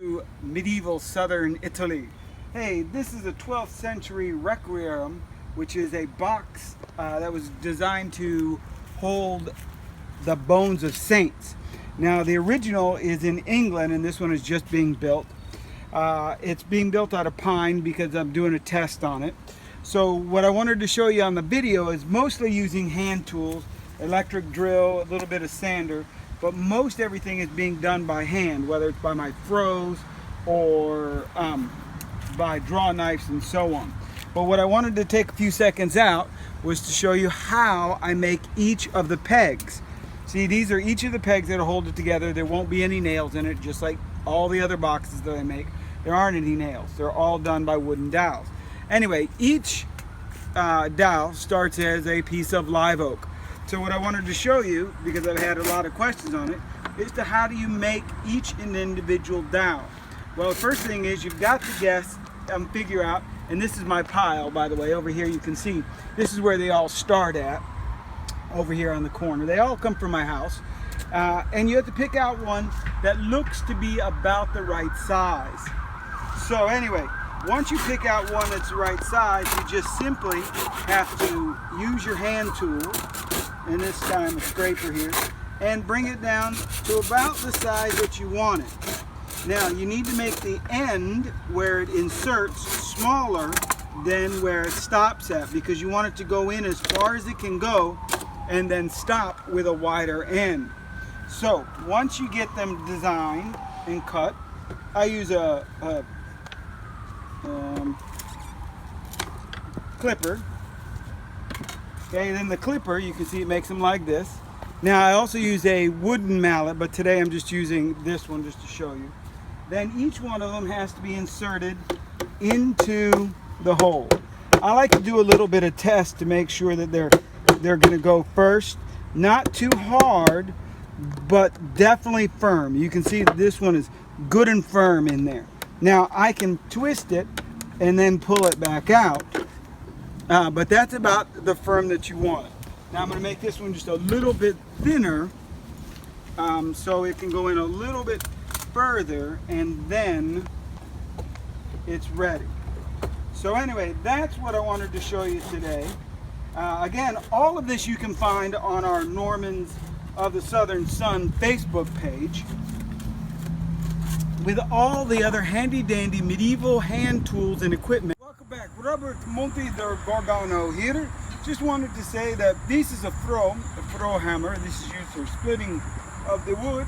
to medieval southern Italy. Hey, this is a 12th century Reliquary, which is a box that was designed to hold the bones of saints. Now the original is in England and this one is just being built. It's being built out of pine because I'm doing a test on it. So what I wanted to show you on the video is mostly using hand tools, electric drill, a little bit of sander, but most everything is being done by hand, whether it's by my froes or by draw knives and so on. But what I wanted to take a few seconds out was to show you how I make each of the pegs. See, these are each of the pegs that hold it together. There won't be any nails in it, just like all the other boxes that I make. There aren't any nails. They're all done by wooden dowels. Anyway, each dowel starts as a piece of live oak. So what I wanted to show you, because I've had a lot of questions on it, is to how do you make each an individual dowel? Well, the first thing is you've got to guess and figure out, and this is my pile, by the way. Over here you can see, this is where they all start at, over here on the corner. They all come from my house. And you have to pick out one that looks to be about the right size. So anyway, once you pick out one that's the right size, you just simply have to use your hand tool, and this time a scraper here, and bring it down to about the size that you want it. Now you need to make the end where it inserts smaller than where it stops at, because you want it to go in as far as it can go and then stop with a wider end. So once you get them designed and cut, I use a clipper. Okay, then the clipper, you can see it makes them like this. Now I also use a wooden mallet, but today I'm just using this one just to show you. Then each one of them has to be inserted into the hole. I like to do a little bit of test to make sure that they're going to go first. Not too hard, but definitely firm. You can see this one is good and firm in there. Now I can twist it and then pull it back out, but that's about the firm that you want. Now I'm going to make this one just a little bit thinner, so it can go in a little bit further, and then it's ready. So anyway, that's what I wanted to show you today. Again, all of this you can find on our Normans of the Southern Sun Facebook page, with all the other handy dandy medieval hand tools and equipment. Welcome back, Robert Monti de Gorgano here. Just wanted to say that this is a froe hammer. This is used for splitting of the wood,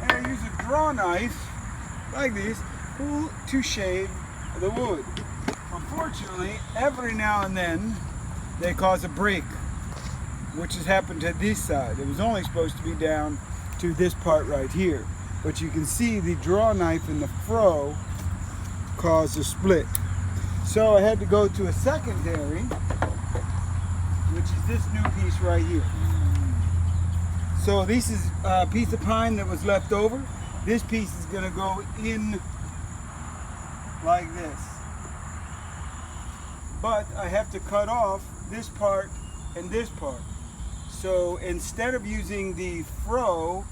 and I use a draw knife like this to shave the wood. Unfortunately, every now and then they cause a break, which has happened to this side. It was only supposed to be down to this part right here, but you can see the draw knife in the froe caused a split. So I had to go to a secondary, which is this new piece right here. So this is a piece of pine that was left over. This piece is going to go in like this. But I have to cut off this part and this part. So instead of using the froe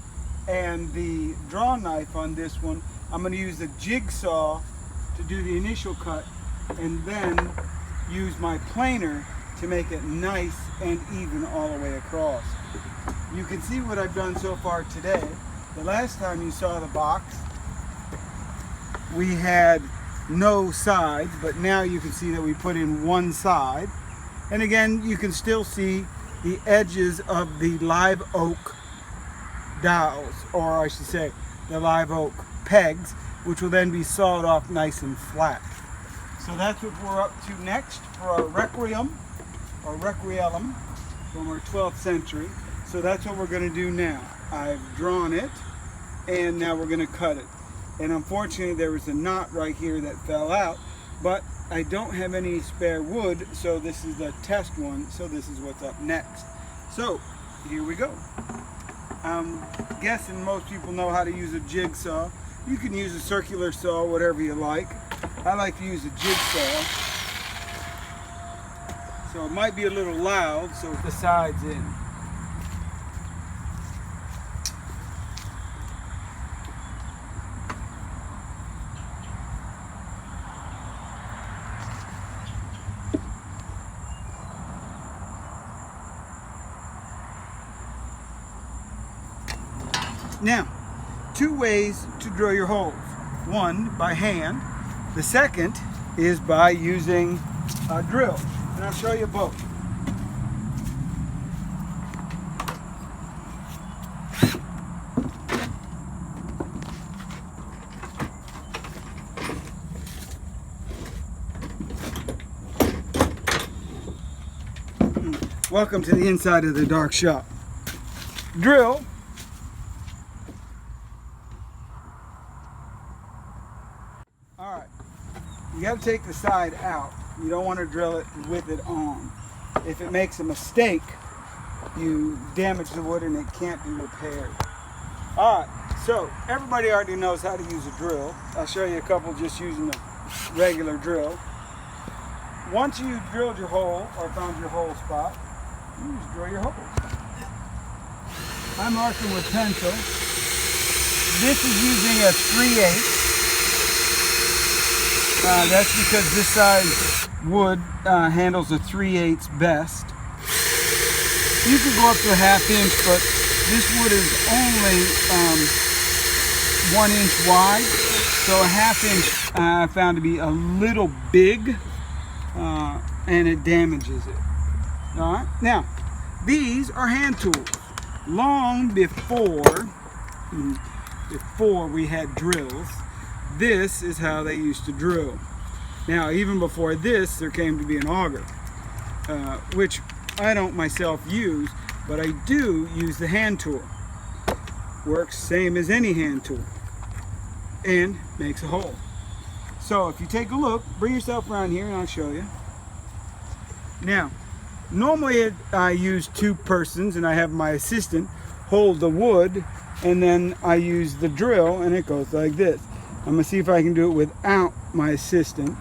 and the draw knife on this one, I'm going to use a jigsaw to do the initial cut, and then use my planer to make it nice and even all the way across. You can see what I've done so far today. The last time you saw the box, we had no sides, but now you can see that we put in one side. And again, you can still see the edges of the live oak dowels, or I should say the live oak pegs, which will then be sawed off nice and flat. So that's what we're up to next for our requiem, or requiem, from our 12th century. So that's what we're going to do now. I've drawn it, and now we're going to cut it. And unfortunately there was a knot right here that fell out, but I don't have any spare wood, so this is the test one, so this is what's up next. So here we go. I'm guessing most people know how to use a jigsaw. You can use a circular saw, whatever you like. I like to use a jigsaw. So it might be a little loud, so the sides in. Now, two ways to drill your holes. One, by hand. The second is by using a drill. And I'll show you both. Welcome to the inside of the dark shop. Drill. Alright, you got to take the side out. You don't want to drill it with it on. If it makes a mistake, you damage the wood and it can't be repaired. Alright, so everybody already knows how to use a drill. I'll show you a couple just using a regular drill. Once you drilled your hole or found your hole spot, you just drill your holes. I'm marking with pencil. This is using a 3/8. That's because this size wood handles a 3/8 best. You could go up to a 1/2 inch, but this wood is only 1 inch wide. So a 1/2 inch I found to be a little big, and it damages it. All right. Now, these are hand tools. Long before we had drills, this is how they used to drill. Now, even before this, there came to be an auger, which I don't myself use, but I do use the hand tool. Works same as any hand tool and makes a hole. So if you take a look, bring yourself around here and I'll show you. Now, normally I use two persons and I have my assistant hold the wood, and then I use the drill and it goes like this. I'm going to see if I can do it without my assistant,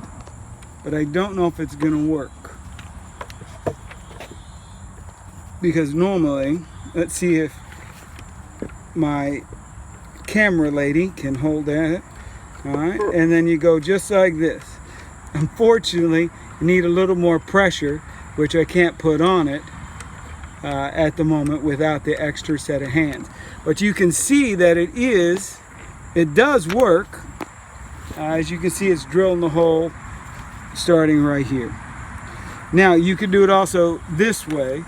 but I don't know if it's going to work. Because normally, let's see if my camera lady can hold it. Alright, and then you go just like this. Unfortunately, you need a little more pressure, which I can't put on it at the moment without the extra set of hands. But you can see that it does work. As you can see, it's drilling the hole starting right here. Now, you can do it also this way.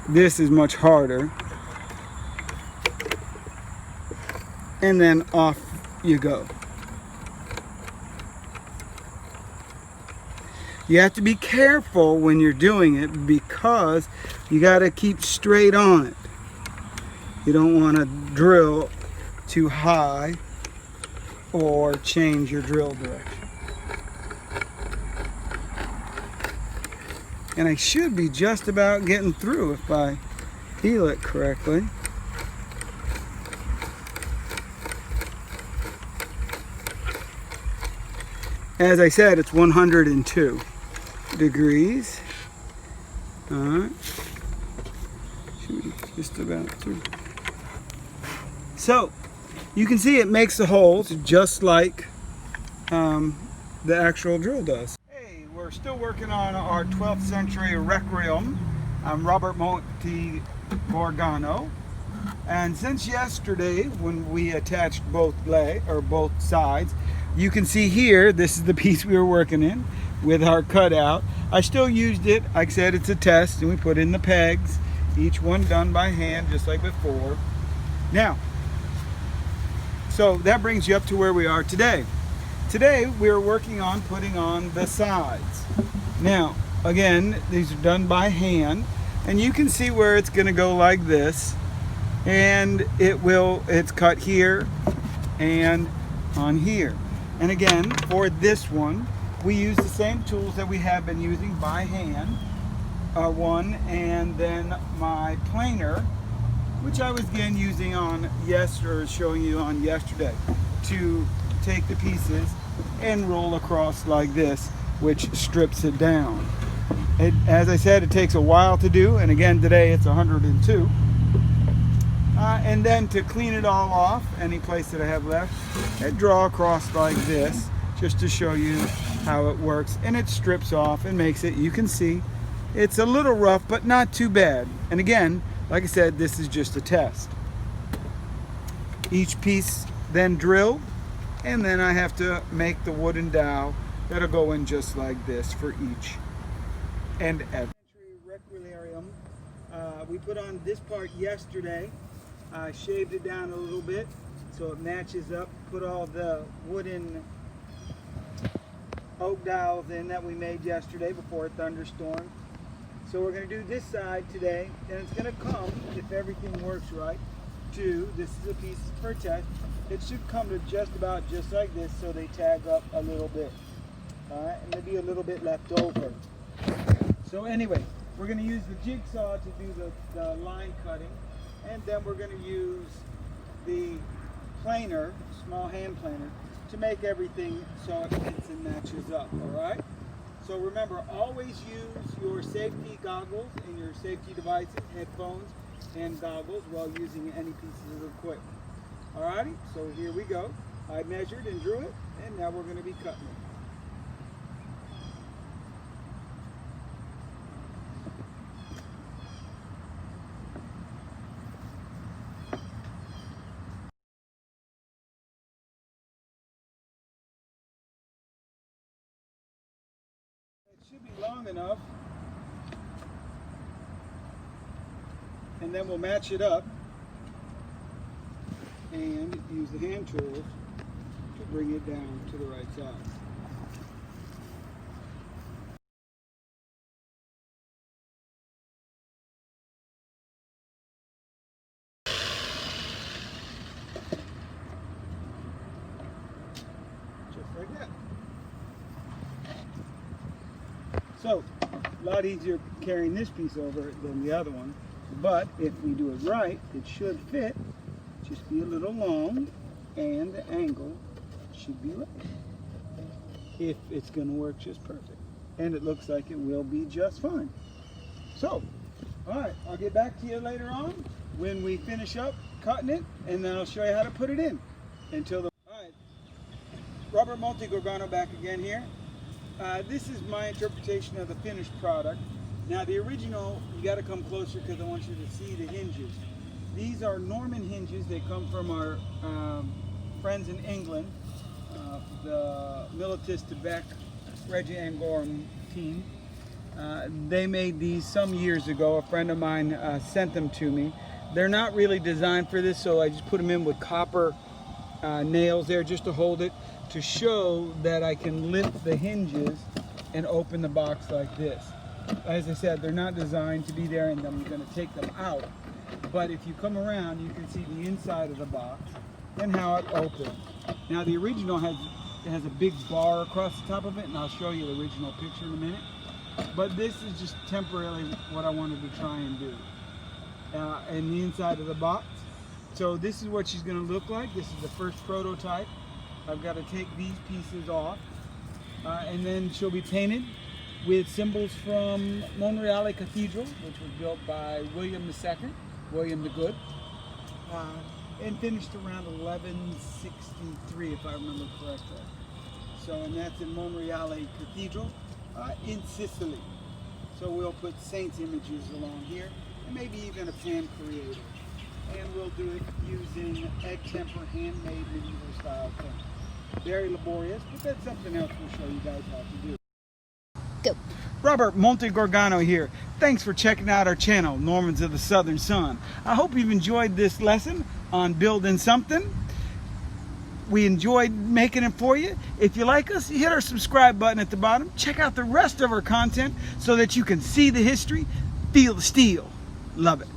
This is much harder. And then off you go. You have to be careful when you're doing it because you got to keep straight on it. You don't want to drill too high or change your drill direction. And I should be just about getting through if I feel it correctly. As I said, it's 102 degrees. Alright. Should be just about through. So, you can see it makes the holes just like the actual drill does. Hey, we're still working on our 12th century Requiem. I'm Robert Monti Gorgano. And since yesterday, when we attached both sides, you can see here, this is the piece we were working in with our cutout. I still used it. Like I said, it's a test, and we put in the pegs, each one done by hand, just like before. Now, so that brings you up to where we are today. Today, we're working on putting on the sides. Now, again, these are done by hand, and you can see where it's going to go like this, and it's cut here and on here. And again, for this one, we use the same tools that we have been using by hand. One, and then my planer, which I was again using on showing you on yesterday, to take the pieces and roll across like this, which strips it down. As I said, it takes a while to do, and again today it's 102. And then to clean it all off, any place that I have left, I draw across like this, just to show you how it works. And it strips off and makes it, you can see, it's a little rough, but not too bad. And again, like I said, this is just a test. each piece then drilled, and then I have to make the wooden dowel that'll go in just like this for each and every. Reliquarium. We put on this part yesterday. I shaved it down a little bit so it matches up. Put all the wooden oak dowels in that we made yesterday before a thunderstorm. So we're going to do this side today, and it's going to come, if everything works right, to, this is a piece per test, it should come to just about just like this, so they tag up a little bit. Alright, and maybe a little bit left over. So anyway, we're going to use the jigsaw to do the line cutting, and then we're going to use the planer, small hand planer, to make everything so it fits and matches up, alright? So remember, always use your safety goggles and your safety devices, headphones and goggles, while using any pieces of equipment. Alrighty, so here we go. I measured and drew it, and now we're going to be cutting it. Should be long enough, and then we'll match it up and use the hand tools to bring it down to the right size. Just like that. So, a lot easier carrying this piece over than the other one, but if we do it right, it should fit. Just be a little long, and the angle should be right. If it's going to work just perfect. And it looks like it will be just fine. So, alright, I'll get back to you later on when we finish up cutting it, and then I'll show you how to put it in. Alright, Robert Montegorgano back again here. This is my interpretation of the finished product. Now the original, you got to come closer because I want you to see the hinges. These are Norman hinges. They come from our friends in England, the Militis Tibet Reggie Angorum team. They made these some years ago. A friend of mine sent them to me. They're not really designed for this, so I just put them in with copper nails there just to hold it, to show that I can lift the hinges and open the box like this. As I said, they're not designed to be there, and I'm going to take them out. But if you come around, you can see the inside of the box and how it opens. Now the original has a big bar across the top of it, and I'll show you the original picture in a minute. But this is just temporarily what I wanted to try and do. And the inside of the box. So this is what she's going to look like. This is the first prototype. I've got to take these pieces off, and then she'll be painted with symbols from Monreale Cathedral, which was built by William II, William the Good, and finished around 1163, if I remember correctly. So, and that's in Monreale Cathedral in Sicily. So we'll put saints' images along here, and maybe even a pan creator. And we'll do it using egg temper, handmade medieval style thing. Very laborious, but that's something else we'll show you guys how to do. Go. Robert Montegorgano here. Thanks for checking out our channel, Normans of the Southern Sun. I hope you've enjoyed this lesson on building something. We enjoyed making it for you. If you like us, hit our subscribe button at the bottom. Check out the rest of our content so that you can see the history, feel the steel. Love it.